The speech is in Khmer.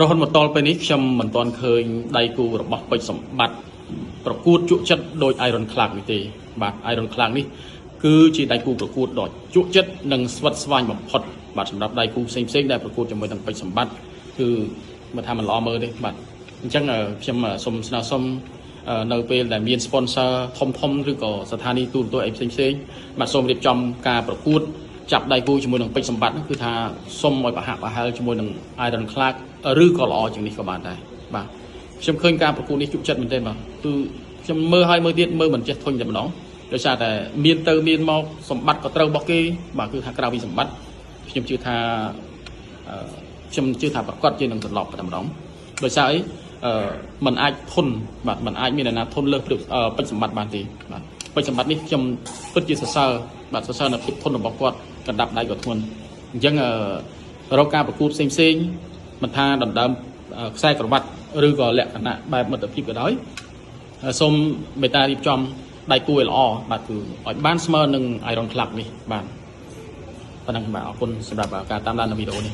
រហូតមកដល់ពេលនេះខ្ញុំមិនទាន់ឃើញដៃគូរបស់ពេជ្រសម្បត្តិប្រកួតជក់ចិត្តដោយ Iron Clark នេះទេបាទ Iron Clark នេះគឺជាដៃគូប្រកួតដ៏ជក់ចិត្តនិងស្វិតស្វាញបំផុតបាទសម្រាប់ដៃគូផ្សេងៗដែលប្រកួតជាមួយនឹងពេជ្រសម្បត្តិគឺមិនថាមិនល្អមើលទេបាទអញ្ចឹងខ្ញុំសូមស្នើសុំនៅពេលដែលមាន sponsor ធំឬក៏ស្ថានីយទូរទស្សន៍អីផ្សេងៗបាទសូមរៀបចំការប្រកួតចាប់ដៃគូជាមួយនឹងពេជ្រសម្បត្តិគឺថាសុំឲ្យប្រហាក់ប្រហែលជាមួយនឹង Iron Clark ឬក៏ល្អជាងនេះក៏បានដែរបាទខ្ញុំឃើញការប្រកួតនេះជក់ចិត្តមែនទេបាទគឺខ្ញុំមើលឲ្យមើលទៀតមើលមិនចេះធុញតែម្ដងដោយសារតែមានទៅមានមកសម្បត្តិក៏ត្រូវរបស់គេបាទគឺថាក្រៅពីសម្បត្តិខ្ញុំជឿថាប្រកាសជានឹងត្រឡប់តែម្ដងដោយសារអីมันអាចធន់បាទมันអាចមានអ្នកណាធន់លើសពេជ្រសម្បត្តិបានទេបាទពេជ្រសម្បត្តិនេះខ្ញុំពិតជាសរសើរបាទសរសើរនៅភាពធន់របស់គាត់កណ្ដាប់ដៃក៏ធ្ងន់អញ្ចឹងរកការប្រកួតផ្សេងមិនថាដណ្ដើមខ្សែក្រវ៉ាត់ឬក៏លក្ខណៈបែបមិត្តភាពក៏ដោយសូមមេត្តារៀបចំដៃគូឲ្យល្អបាទគឺឲ្យបានស្មើនឹង Iron Clark នេះបាទប៉ុណ្ណឹងបាទអរគុណសម្រាប់ការតាមដាននៅវីដេអូនេះ